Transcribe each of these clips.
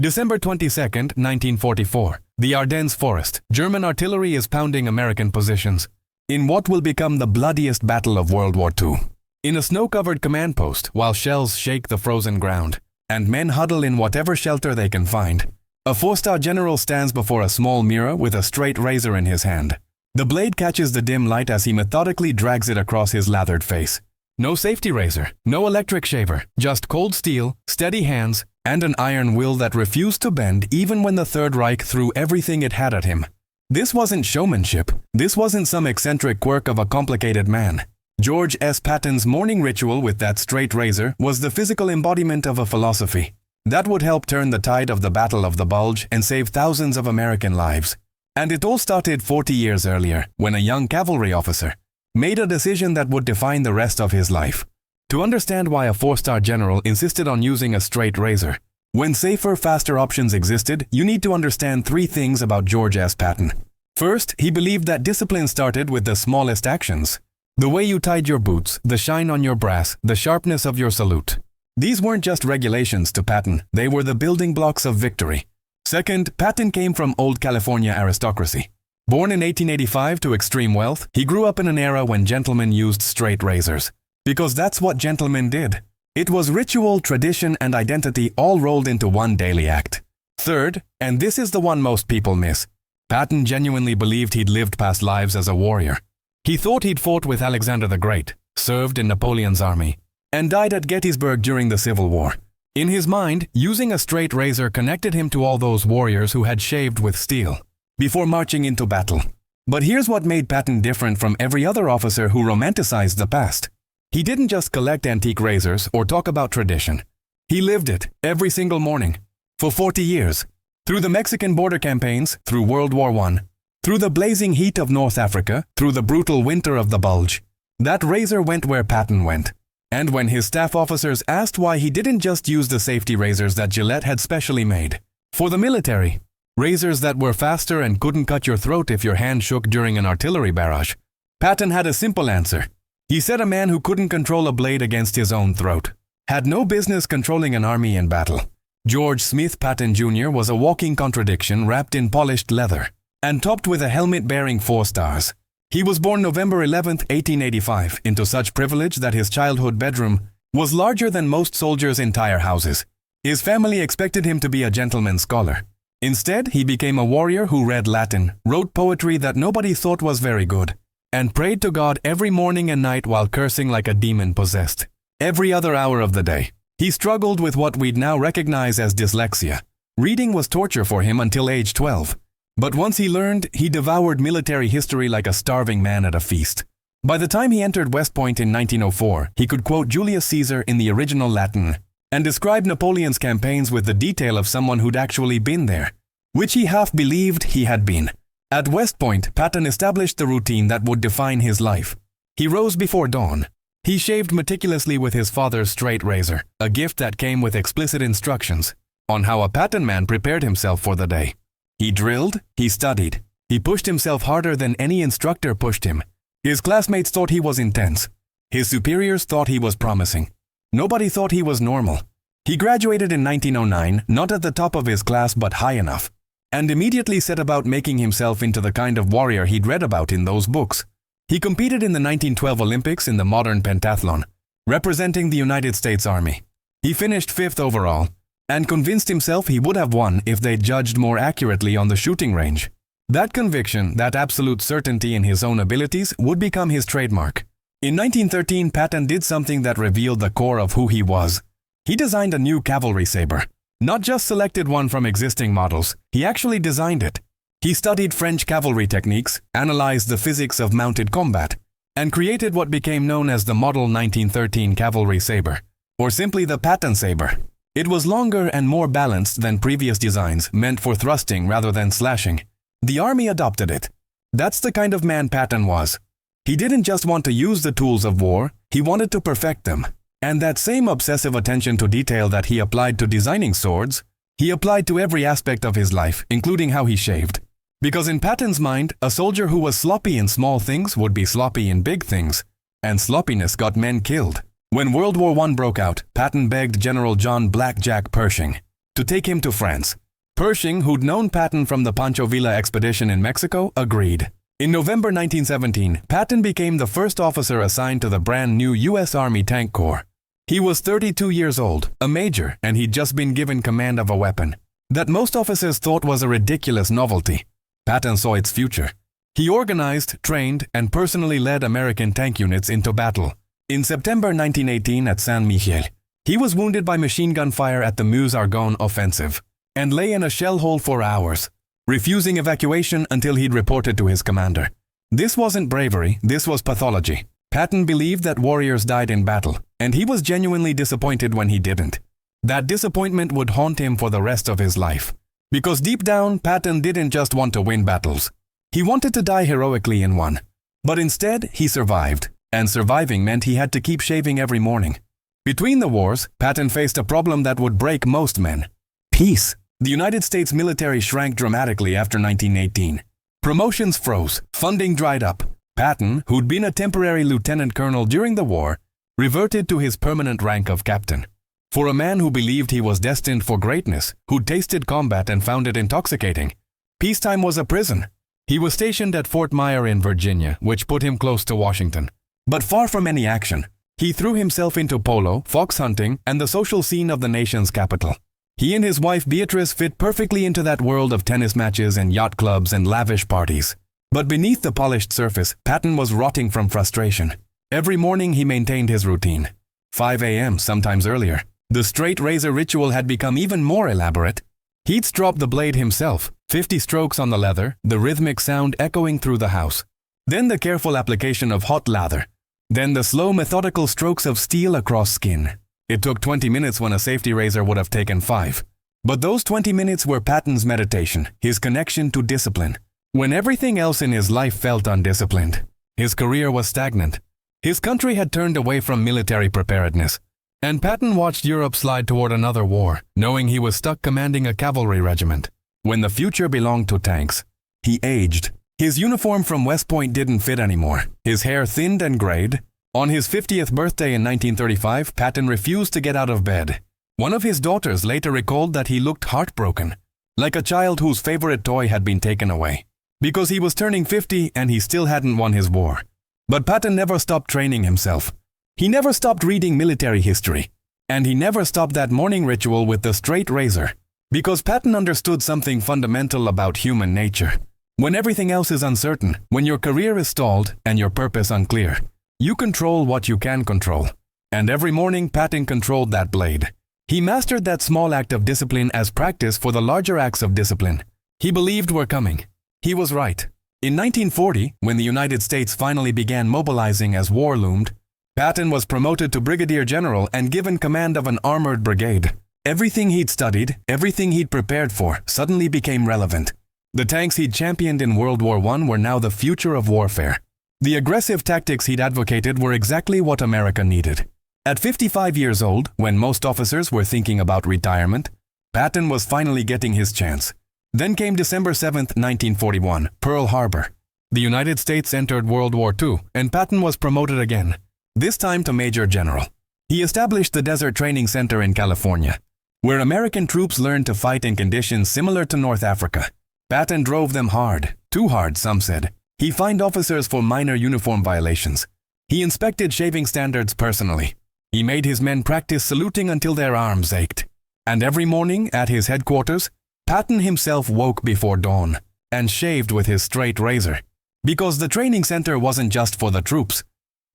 December 22, 1944. The Ardennes forest. German artillery is pounding American positions in what will become the bloodiest battle of World War II. In a snow-covered command post, while shells shake the frozen ground, and men huddle in whatever shelter they can find, a four-star general stands before a small mirror with a straight razor in his hand. The blade catches the dim light as he methodically drags it across his lathered face. No safety razor, no electric shaver, just cold steel, steady hands, and an iron will that refused to bend even when the Third Reich threw everything it had at him. This wasn't showmanship. This wasn't some eccentric quirk of a complicated man. George S. Patton's morning ritual with that straight razor was the physical embodiment of a philosophy that would help turn the tide of the Battle of the Bulge and save thousands of American lives. And it all started 40 years earlier, when a young cavalry officer made a decision that would define the rest of his life. To understand why a four-star general insisted on using a straight razor, when safer, faster options existed, you need to understand three things about George S. Patton. First, he believed that discipline started with the smallest actions. The way you tied your boots, the shine on your brass, the sharpness of your salute. These weren't just regulations to Patton, they were the building blocks of victory. Second, Patton came from old California aristocracy. Born in 1885 to extreme wealth, he grew up in an era when gentlemen used straight razors. Because that's what gentlemen did. It was ritual, tradition, and identity all rolled into one daily act. Third, and this is the one most people miss, Patton genuinely believed he'd lived past lives as a warrior. He thought he'd fought with Alexander the Great, served in Napoleon's army, and died at Gettysburg during the Civil War. In his mind, using a straight razor connected him to all those warriors who had shaved with steel before marching into battle. But here's what made Patton different from every other officer who romanticized the past. He didn't just collect antique razors or talk about tradition. He lived it every single morning, for 40 years. Through the Mexican border campaigns, through World War I, through the blazing heat of North Africa, through the brutal winter of the Bulge, that razor went where Patton went. And when his staff officers asked why he didn't just use the safety razors that Gillette had specially made for the military, razors that were faster and couldn't cut your throat if your hand shook during an artillery barrage, Patton had a simple answer. He said a man who couldn't control a blade against his own throat had no business controlling an army in battle. George Smith Patton Jr. was a walking contradiction wrapped in polished leather and topped with a helmet bearing 4 stars. He was born November 11, 1885, into such privilege that his childhood bedroom was larger than most soldiers' entire houses. His family expected him to be a gentleman scholar. Instead, he became a warrior who read Latin, wrote poetry that nobody thought was very good, and prayed to God every morning and night while cursing like a demon possessed. Every other hour of the day, he struggled with what we'd now recognize as dyslexia. Reading was torture for him until age 12. But once he learned, he devoured military history like a starving man at a feast. By the time he entered West Point in 1904, he could quote Julius Caesar in the original Latin and describe Napoleon's campaigns with the detail of someone who'd actually been there, which he half believed he had been. At West Point, Patton established the routine that would define his life. He rose before dawn. He shaved meticulously with his father's straight razor, a gift that came with explicit instructions on how a Patton man prepared himself for the day. He drilled, he studied, he pushed himself harder than any instructor pushed him. His classmates thought he was intense. His superiors thought he was promising. Nobody thought he was normal. He graduated in 1909, not at the top of his class but high enough, and immediately set about making himself into the kind of warrior he'd read about in those books. He competed in the 1912 Olympics in the modern pentathlon, representing the United States Army. He finished 5th overall, and convinced himself he would have won if they'd judged more accurately on the shooting range. That conviction, that absolute certainty in his own abilities, would become his trademark. In 1913, Patton did something that revealed the core of who he was. He designed a new cavalry saber. Not just selected one from existing models, he actually designed it. He studied French cavalry techniques, analyzed the physics of mounted combat, and created what became known as the Model 1913 Cavalry Saber, or simply the Patton Saber. It was longer and more balanced than previous designs, meant for thrusting rather than slashing. The Army adopted it. That's the kind of man Patton was. He didn't just want to use the tools of war, he wanted to perfect them. And that same obsessive attention to detail that he applied to designing swords, he applied to every aspect of his life, including how he shaved. Because in Patton's mind, a soldier who was sloppy in small things would be sloppy in big things, and sloppiness got men killed. When World War I broke out, Patton begged General John "Blackjack" Pershing to take him to France. Pershing, who'd known Patton from the Pancho Villa expedition in Mexico, agreed. In November 1917, Patton became the first officer assigned to the brand new U.S. Army Tank Corps. He was 32 years old, a major, and he'd just been given command of a weapon that most officers thought was a ridiculous novelty. Patton saw its future. He organized, trained, and personally led American tank units into battle. In September 1918 at Saint-Mihiel, he was wounded by machine gun fire at the Meuse-Argonne offensive and lay in a shell hole for hours, refusing evacuation until he'd reported to his commander. This wasn't bravery, this was pathology. Patton believed that warriors died in battle, and he was genuinely disappointed when he didn't. That disappointment would haunt him for the rest of his life. Because deep down, Patton didn't just want to win battles. He wanted to die heroically in one. But instead, he survived, and surviving meant he had to keep shaving every morning. Between the wars, Patton faced a problem that would break most men: peace. The United States military shrank dramatically after 1918. Promotions froze, funding dried up. Patton, who'd been a temporary lieutenant colonel during the war, reverted to his permanent rank of captain. For a man who believed he was destined for greatness, who'd tasted combat and found it intoxicating, peacetime was a prison. He was stationed at Fort Myer in Virginia, which put him close to Washington. But far from any action, he threw himself into polo, fox hunting, and the social scene of the nation's capital. He and his wife Beatrice fit perfectly into that world of tennis matches and yacht clubs and lavish parties. But beneath the polished surface, Patton was rotting from frustration. Every morning he maintained his routine. 5 a.m., sometimes earlier. The straight razor ritual had become even more elaborate. He'd strop the blade himself, 50 strokes on the leather, the rhythmic sound echoing through the house. Then the careful application of hot lather. Then the slow, methodical strokes of steel across skin. It took 20 minutes when a safety razor would have taken 5. But those 20 minutes were Patton's meditation, his connection to discipline. When everything else in his life felt undisciplined, his career was stagnant. His country had turned away from military preparedness. And Patton watched Europe slide toward another war, knowing he was stuck commanding a cavalry regiment. When the future belonged to tanks, he aged. His uniform from West Point didn't fit anymore. His hair thinned and grayed. On his 50th birthday in 1935, Patton refused to get out of bed. One of his daughters later recalled that he looked heartbroken, like a child whose favorite toy had been taken away. Because he was turning 50 and he still hadn't won his war. But Patton never stopped training himself. He never stopped reading military history, and he never stopped that morning ritual with the straight razor, because Patton understood something fundamental about human nature. When everything else is uncertain, when your career is stalled and your purpose unclear, you control what you can control. And every morning Patton controlled that blade. He mastered that small act of discipline as practice for the larger acts of discipline he believed were coming. He was right. In 1940, when the United States finally began mobilizing as war loomed, Patton was promoted to brigadier general and given command of an armored brigade. Everything he'd studied, everything he'd prepared for, suddenly became relevant. The tanks he'd championed in World War I were now the future of warfare. The aggressive tactics he'd advocated were exactly what America needed. At 55 years old, when most officers were thinking about retirement, Patton was finally getting his chance. Then came December 7, 1941, Pearl Harbor. The United States entered World War II, and Patton was promoted again. This time to Major General. He established the Desert Training Center in California, where American troops learned to fight in conditions similar to North Africa. Patton drove them hard, too hard, some said. He fined officers for minor uniform violations. He inspected shaving standards personally. He made his men practice saluting until their arms ached. And every morning, at his headquarters, Patton himself woke before dawn and shaved with his straight razor. Because the training center wasn't just for the troops.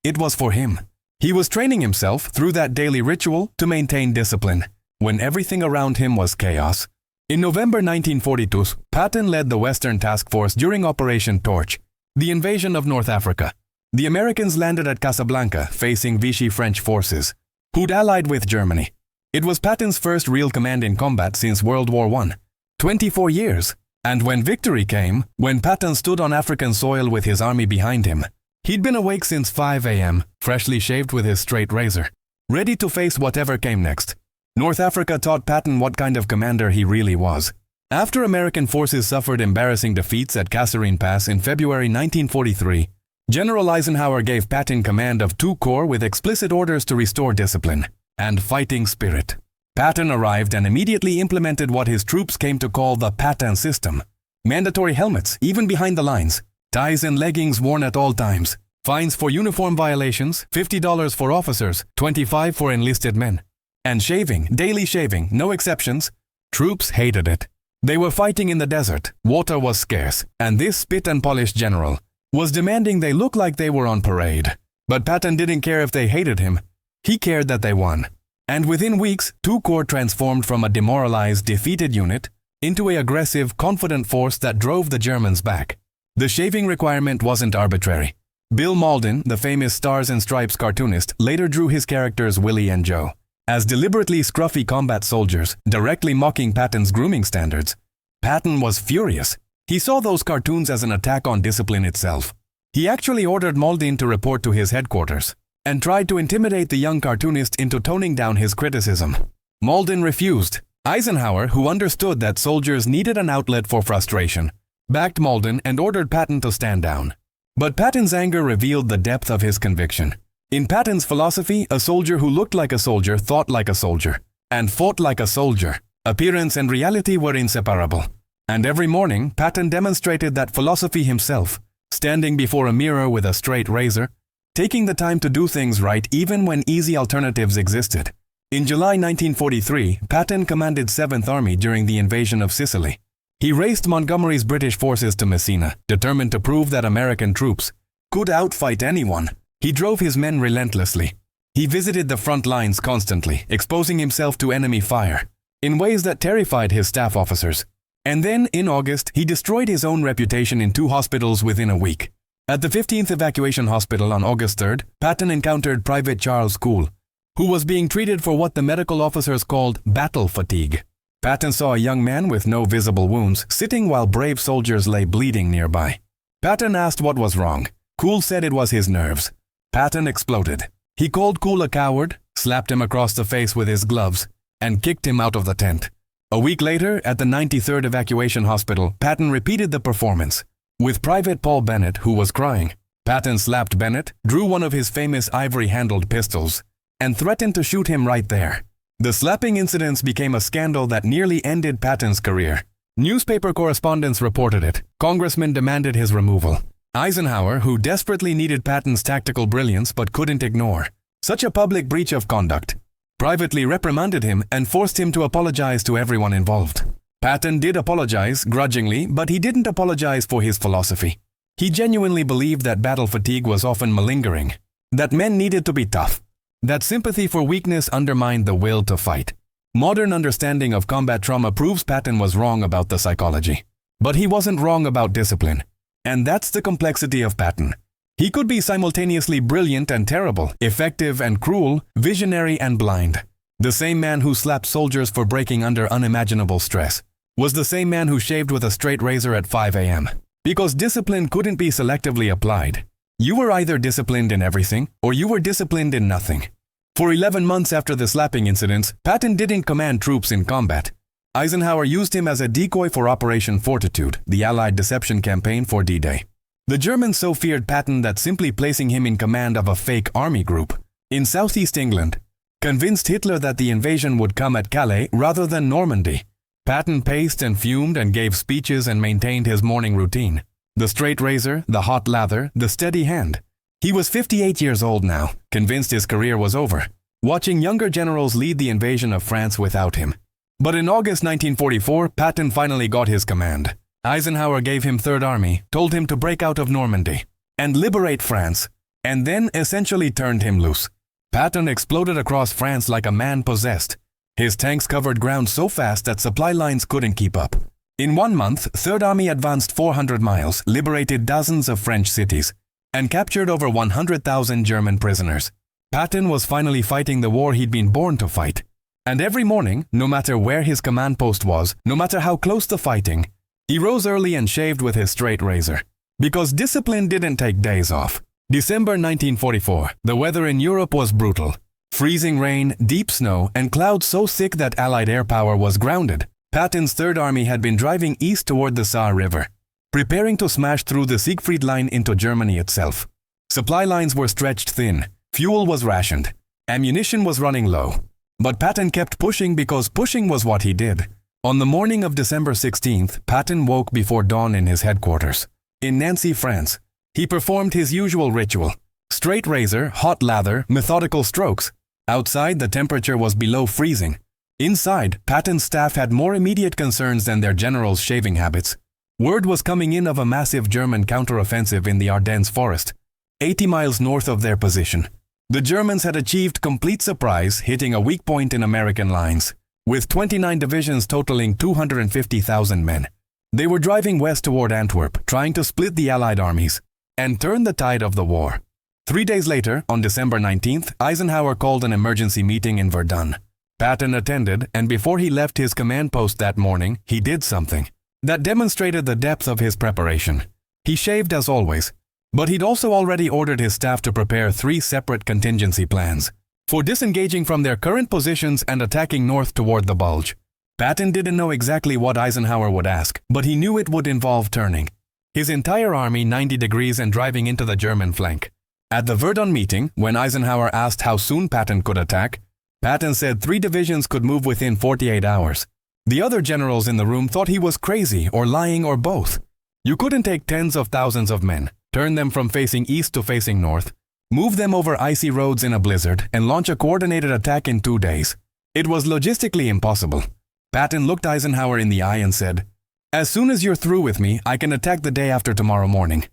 It was for him. He was training himself through that daily ritual to maintain discipline when everything around him was chaos. In November 1942, Patton led the Western Task Force during Operation Torch, the invasion of North Africa. The Americans landed at Casablanca facing Vichy French forces, who'd allied with Germany. It was Patton's first real command in combat since World War I. 24 years. And when victory came, when Patton stood on African soil with his army behind him, he'd been awake since 5 a.m., freshly shaved with his straight razor, ready to face whatever came next. North Africa taught Patton what kind of commander he really was. After American forces suffered embarrassing defeats at Kasserine Pass in February 1943, General Eisenhower gave Patton command of 2 corps with explicit orders to restore discipline and fighting spirit. Patton arrived and immediately implemented what his troops came to call the Patton system. Mandatory helmets, even behind the lines, ties and leggings worn at all times, fines for uniform violations, $50 for officers, $25 for enlisted men. And shaving, daily shaving, no exceptions. Troops hated it. They were fighting in the desert, water was scarce, and this spit and polish general was demanding they look like they were on parade. But Patton didn't care if they hated him. He cared that they won. And within weeks, 2 Corps transformed from a demoralized, defeated unit into an aggressive, confident force that drove the Germans back. The shaving requirement wasn't arbitrary. Bill Mauldin, the famous Stars and Stripes cartoonist, later drew his characters Willie and Joe as deliberately scruffy combat soldiers, directly mocking Patton's grooming standards. Patton was furious. He saw those cartoons as an attack on discipline itself. He actually ordered Mauldin to report to his headquarters and tried to intimidate the young cartoonist into toning down his criticism. Mauldin refused. Eisenhower, who understood that soldiers needed an outlet for frustration, backed Mauldin and ordered Patton to stand down. But Patton's anger revealed the depth of his conviction. In Patton's philosophy, a soldier who looked like a soldier thought like a soldier and fought like a soldier. Appearance and reality were inseparable. And every morning, Patton demonstrated that philosophy himself, standing before a mirror with a straight razor, taking the time to do things right even when easy alternatives existed. In July 1943, Patton commanded 7th Army during the invasion of Sicily. He raced Montgomery's British forces to Messina, determined to prove that American troops could outfight anyone. He drove his men relentlessly. He visited the front lines constantly, exposing himself to enemy fire in ways that terrified his staff officers. And then, in August, he destroyed his own reputation in 2 hospitals within a week. At the 15th Evacuation Hospital on August 3rd, Patton encountered Private Charles Cool, who was being treated for what the medical officers called battle fatigue. Patton saw a young man with no visible wounds sitting while brave soldiers lay bleeding nearby. Patton asked what was wrong. Cool said it was his nerves. Patton exploded. He called Cool a coward, slapped him across the face with his gloves, and kicked him out of the tent. A week later, at the 93rd Evacuation Hospital, Patton repeated the performance with Private Paul Bennett, who was crying. Patton slapped Bennett, drew one of his famous ivory-handled pistols, and threatened to shoot him right there. The slapping incidents became a scandal that nearly ended Patton's career. Newspaper correspondents reported it. Congressmen demanded his removal. Eisenhower, who desperately needed Patton's tactical brilliance but couldn't ignore such a public breach of conduct, privately reprimanded him and forced him to apologize to everyone involved. Patton did apologize, grudgingly, but he didn't apologize for his philosophy. He genuinely believed that battle fatigue was often malingering, that men needed to be tough, that sympathy for weakness undermined the will to fight. Modern understanding of combat trauma proves Patton was wrong about the psychology. But he wasn't wrong about discipline. And that's the complexity of Patton. He could be simultaneously brilliant and terrible, effective and cruel, visionary and blind. The same man who slapped soldiers for breaking under unimaginable stress was the same man who shaved with a straight razor at 5 a.m. Because discipline couldn't be selectively applied. You were either disciplined in everything, or you were disciplined in nothing. For 11 months after the slapping incidents, Patton didn't command troops in combat. Eisenhower used him as a decoy for Operation Fortitude, the Allied deception campaign for D-Day. The Germans so feared Patton that simply placing him in command of a fake army group in southeast England convinced Hitler that the invasion would come at Calais rather than Normandy. Patton paced and fumed and gave speeches and maintained his morning routine. The straight razor, the hot lather, the steady hand. He was 58 years old now, convinced his career was over, watching younger generals lead the invasion of France without him. But in August 1944, Patton finally got his command. Eisenhower gave him 3rd Army, told him to break out of Normandy and liberate France, and then essentially turned him loose. Patton exploded across France like a man possessed. His tanks covered ground so fast that supply lines couldn't keep up. In 1 month, 3rd Army advanced 400 miles, liberated dozens of French cities, and captured over 100,000 German prisoners. Patton was finally fighting the war he'd been born to fight. And every morning, no matter where his command post was, no matter how close the fighting, he rose early and shaved with his straight razor. Because discipline didn't take days off. December 1944, the weather in Europe was brutal. Freezing rain, deep snow, and clouds so thick that Allied air power was grounded. Patton's 3rd Army had been driving east toward the Saar River, preparing to smash through the Siegfried Line into Germany itself. Supply lines were stretched thin, fuel was rationed, ammunition was running low. But Patton kept pushing because pushing was what he did. On the morning of December 16th, Patton woke before dawn in his headquarters. In Nancy, France, he performed his usual ritual. Straight razor, hot lather, methodical strokes. Outside, the temperature was below freezing. Inside, Patton's staff had more immediate concerns than their general's shaving habits. Word was coming in of a massive German counteroffensive in the Ardennes forest, 80 miles north of their position. The Germans had achieved complete surprise, hitting a weak point in American lines. With 29 divisions totaling 250,000 men, they were driving west toward Antwerp, trying to split the Allied armies and turn the tide of the war. 3 days later, on December 19th, Eisenhower called an emergency meeting in Verdun. Patton attended, and before he left his command post that morning, he did something that demonstrated the depth of his preparation. He shaved as always, but he'd also already ordered his staff to prepare 3 separate contingency plans for disengaging from their current positions and attacking north toward the Bulge. Patton didn't know exactly what Eisenhower would ask, but he knew it would involve turning his entire army 90 degrees and driving into the German flank. At the Verdun meeting, when Eisenhower asked how soon Patton could attack, Patton said 3 divisions could move within 48 hours. The other generals in the room thought he was crazy or lying or both. You couldn't take tens of thousands of men, turn them from facing east to facing north, move them over icy roads in a blizzard, and launch a coordinated attack in 2 days. It was logistically impossible. Patton looked Eisenhower in the eye and said, "As soon as you're through with me, I can attack the day after tomorrow morning."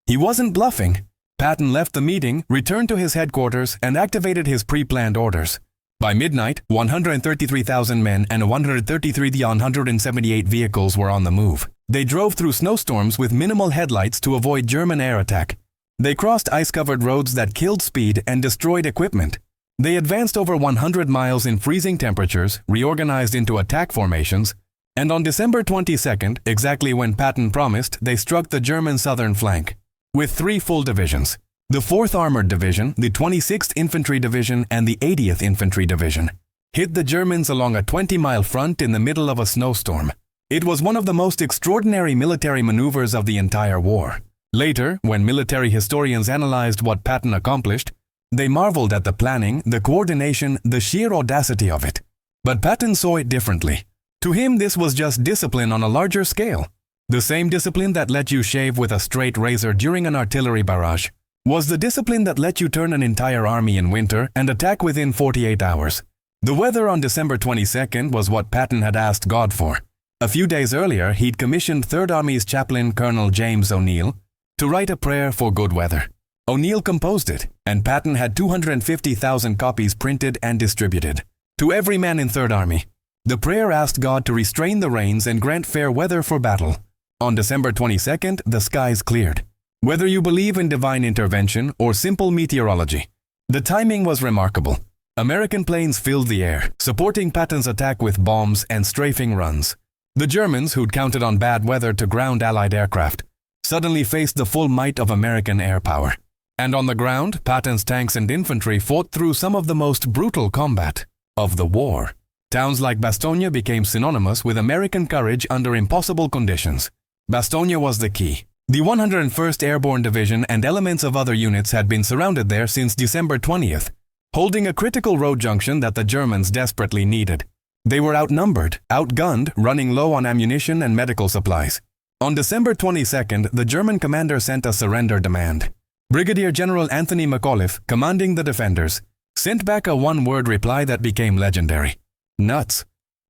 He wasn't bluffing. Patton left the meeting, returned to his headquarters, and activated his pre-planned orders. By midnight, 133,000 men and 133 of 178 vehicles were on the move. They drove through snowstorms with minimal headlights to avoid German air attack. They crossed ice-covered roads that killed speed and destroyed equipment. They advanced over 100 miles in freezing temperatures, reorganized into attack formations, and on December 22nd, exactly when Patton promised, they struck the German southern flank with 3 full divisions: the 4th Armored Division, the 26th Infantry Division, and the 80th Infantry Division. Hit the Germans along a 20-mile front in the middle of a snowstorm. It was one of the most extraordinary military maneuvers of the entire war. Later, when military historians analyzed what Patton accomplished, they marveled at the planning, the coordination, the sheer audacity of it. But Patton saw it differently. To him, this was just discipline on a larger scale. The same discipline that let you shave with a straight razor during an artillery barrage was the discipline that let you turn an entire army in winter and attack within 48 hours. The weather on December 22nd was what Patton had asked God for. A few days earlier, he'd commissioned 3rd Army's chaplain Colonel James O'Neill to write a prayer for good weather. O'Neill composed it, and Patton had 250,000 copies printed and distributed to every man in 3rd Army. The prayer asked God to restrain the rains and grant fair weather for battle. On December 22nd, the skies cleared. Whether you believe in divine intervention or simple meteorology, the timing was remarkable. American planes filled the air, supporting Patton's attack with bombs and strafing runs. The Germans, who'd counted on bad weather to ground Allied aircraft, suddenly faced the full might of American air power. And on the ground, Patton's tanks and infantry fought through some of the most brutal combat of the war. Towns like Bastogne became synonymous with American courage under impossible conditions. Bastogne was the key. The 101st Airborne Division and elements of other units had been surrounded there since December 20th, holding a critical road junction that the Germans desperately needed. They were outnumbered, outgunned, running low on ammunition and medical supplies. On December 22nd, the German commander sent a surrender demand. Brigadier General Anthony McAuliffe, commanding the defenders, sent back a one-word reply that became legendary: "Nuts."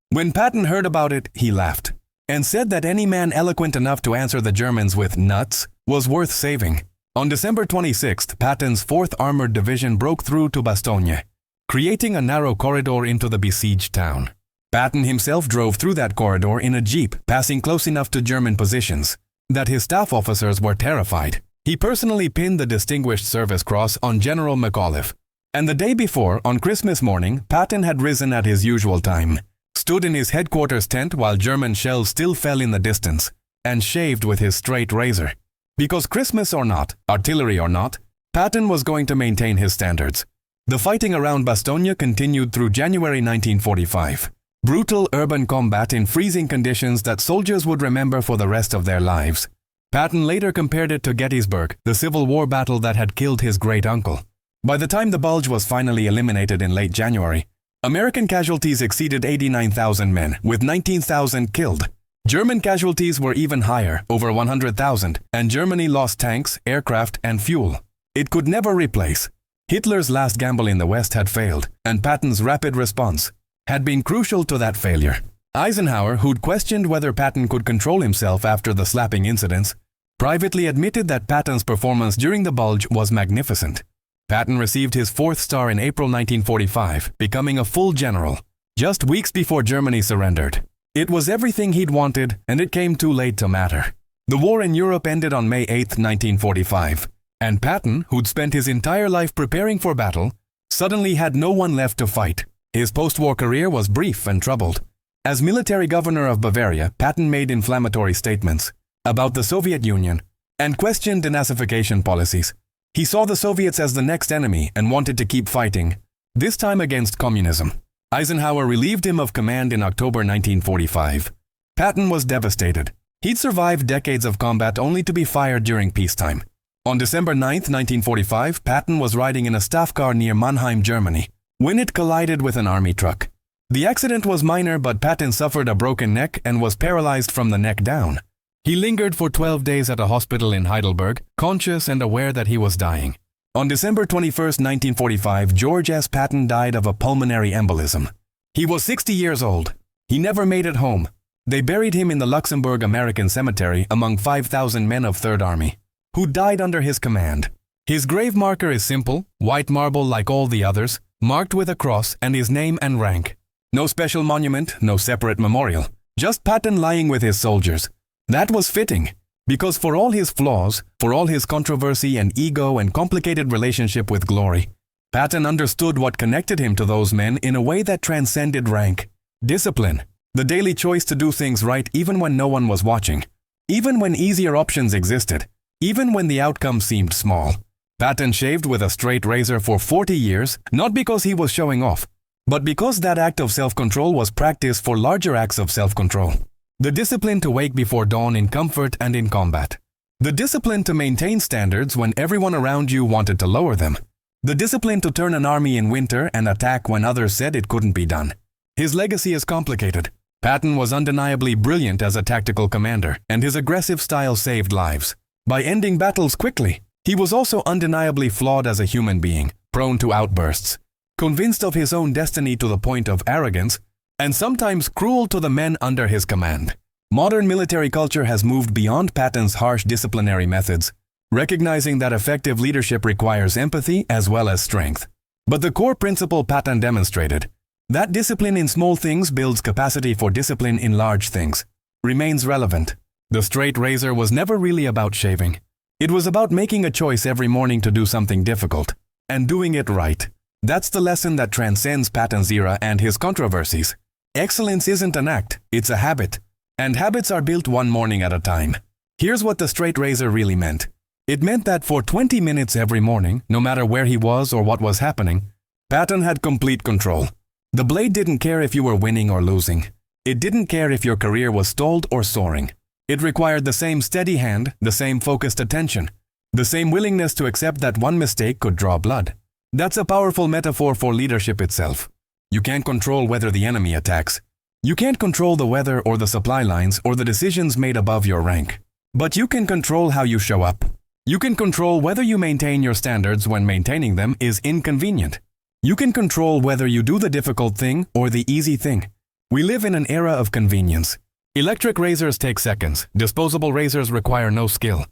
When Patton heard about it, he laughed and said that any man eloquent enough to answer the Germans with "nuts" was worth saving. On December 26th, Patton's 4th Armored Division broke through to Bastogne, creating a narrow corridor into the besieged town. Patton himself drove through that corridor in a jeep, passing close enough to German positions that his staff officers were terrified. He personally pinned the Distinguished Service Cross on General McAuliffe. And the day before, on Christmas morning, Patton had risen at his usual time, stood in his headquarters tent while German shells still fell in the distance, and shaved with his straight razor. Because Christmas or not, artillery or not, Patton was going to maintain his standards. The fighting around Bastogne continued through January 1945. Brutal urban combat in freezing conditions that soldiers would remember for the rest of their lives. Patton later compared it to Gettysburg, the Civil War battle that had killed his great-uncle. By the time the Bulge was finally eliminated in late January, American casualties exceeded 89,000 men, with 19,000 killed. German casualties were even higher, over 100,000, and Germany lost tanks, aircraft, and fuel it could never replace. Hitler's last gamble in the West had failed, and Patton's rapid response had been crucial to that failure. Eisenhower, who'd questioned whether Patton could control himself after the slapping incidents, privately admitted that Patton's performance during the Bulge was magnificent. Patton received his 4th star in April 1945, becoming a full general, just weeks before Germany surrendered. It was everything he'd wanted, and it came too late to matter. The war in Europe ended on May 8, 1945, and Patton, who'd spent his entire life preparing for battle, suddenly had no one left to fight. His post-war career was brief and troubled. As military governor of Bavaria, Patton made inflammatory statements about the Soviet Union and questioned denazification policies. He saw the Soviets as the next enemy and wanted to keep fighting, this time against communism. Eisenhower relieved him of command in October 1945. Patton was devastated. He'd survived decades of combat only to be fired during peacetime. On December 9, 1945, Patton was riding in a staff car near Mannheim, Germany, when it collided with an army truck. The accident was minor, but Patton suffered a broken neck and was paralyzed from the neck down. He lingered for 12 days at a hospital in Heidelberg, conscious and aware that he was dying. On December 21, 1945, George S. Patton died of a pulmonary embolism. He was 60 years old. He never made it home. They buried him in the Luxembourg American Cemetery among 5,000 men of Third Army, who died under his command. His grave marker is simple, white marble like all the others, marked with a cross and his name and rank. No special monument, no separate memorial, just Patton lying with his soldiers. That was fitting, because for all his flaws, for all his controversy and ego and complicated relationship with glory, Patton understood what connected him to those men in a way that transcended rank. Discipline, the daily choice to do things right even when no one was watching, even when easier options existed, even when the outcome seemed small. Patton shaved with a straight razor for 40 years, not because he was showing off, but because that act of self-control was practice for larger acts of self-control. The discipline to wake before dawn in comfort and in combat. The discipline to maintain standards when everyone around you wanted to lower them. The discipline to turn an army in winter and attack when others said it couldn't be done. His legacy is complicated. Patton was undeniably brilliant as a tactical commander, and his aggressive style saved lives by ending battles quickly. He was also undeniably flawed as a human being, prone to outbursts, convinced of his own destiny to the point of arrogance, and sometimes cruel to the men under his command. Modern military culture has moved beyond Patton's harsh disciplinary methods, recognizing that effective leadership requires empathy as well as strength. But the core principle Patton demonstrated, that discipline in small things builds capacity for discipline in large things, remains relevant. The straight razor was never really about shaving. It was about making a choice every morning to do something difficult, and doing it right. That's the lesson that transcends Patton's era and his controversies. Excellence isn't an act, it's a habit. And habits are built one morning at a time. Here's what the straight razor really meant. It meant that for 20 minutes every morning, no matter where he was or what was happening, Patton had complete control. The blade didn't care if you were winning or losing. It didn't care if your career was stalled or soaring. It required the same steady hand, the same focused attention, the same willingness to accept that one mistake could draw blood. That's a powerful metaphor for leadership itself. You can't control whether the enemy attacks. You can't control the weather or the supply lines or the decisions made above your rank. But you can control how you show up. You can control whether you maintain your standards when maintaining them is inconvenient. You can control whether you do the difficult thing or the easy thing. We live in an era of convenience. Electric razors take seconds. Disposable razors require no skill.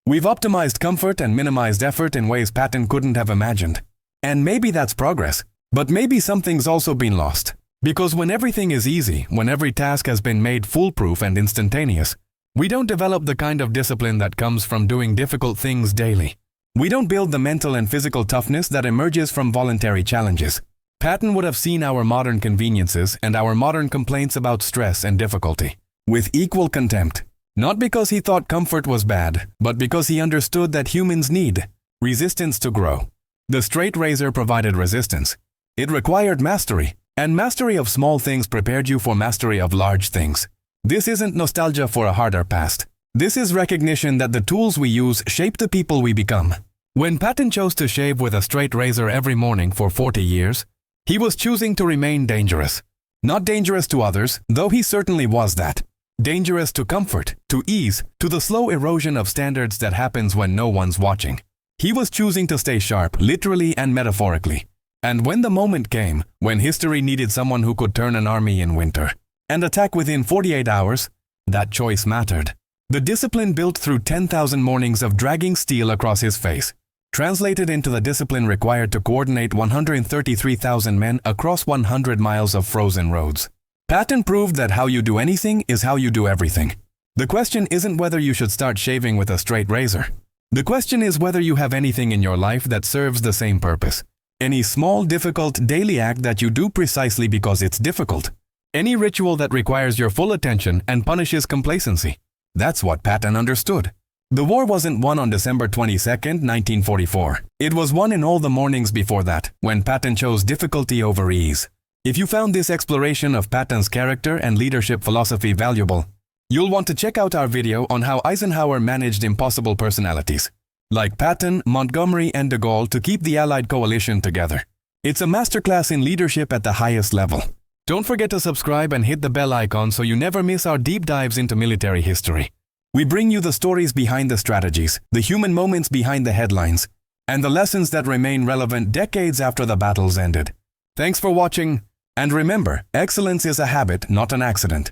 We've optimized comfort and minimized effort in ways Patton couldn't have imagined. And maybe that's progress. But maybe something's also been lost. Because when everything is easy, when every task has been made foolproof and instantaneous, we don't develop the kind of discipline that comes from doing difficult things daily. We don't build the mental and physical toughness that emerges from voluntary challenges. Patton would have seen our modern conveniences and our modern complaints about stress and difficulty with equal contempt. Not because he thought comfort was bad, but because he understood that humans need resistance to grow. The straight razor provided resistance. It required mastery, and mastery of small things prepared you for mastery of large things. This isn't nostalgia for a harder past. This is recognition that the tools we use shape the people we become. When Patton chose to shave with a straight razor every morning for 40 years, He was choosing to remain dangerous. Not dangerous to others, though he certainly was that. Dangerous to comfort, to ease, to the slow erosion of standards that happens when no one's watching. He was choosing to stay sharp, literally and metaphorically. And when the moment came, when history needed someone who could turn an army in winter and attack within 48 hours, that choice mattered. The discipline built through 10,000 mornings of dragging steel across his face translated into the discipline required to coordinate 133,000 men across 100 miles of frozen roads. Patton proved that how you do anything is how you do everything. The question isn't whether you should start shaving with a straight razor. The question is whether you have anything in your life that serves the same purpose. Any small, difficult, daily act that you do precisely because it's difficult. Any ritual that requires your full attention and punishes complacency. That's what Patton understood. The war wasn't won on December 22, 1944. It was won in all the mornings before that, when Patton chose difficulty over ease. If you found this exploration of Patton's character and leadership philosophy valuable, you'll want to check out our video on how Eisenhower managed impossible personalities, like Patton, Montgomery, and de Gaulle, to keep the Allied coalition together. It's a masterclass in leadership at the highest level. Don't forget to subscribe and hit the bell icon so you never miss our deep dives into military history. We bring you the stories behind the strategies, the human moments behind the headlines, and the lessons that remain relevant decades after the battles ended. Thanks for watching, and remember, excellence is a habit, not an accident.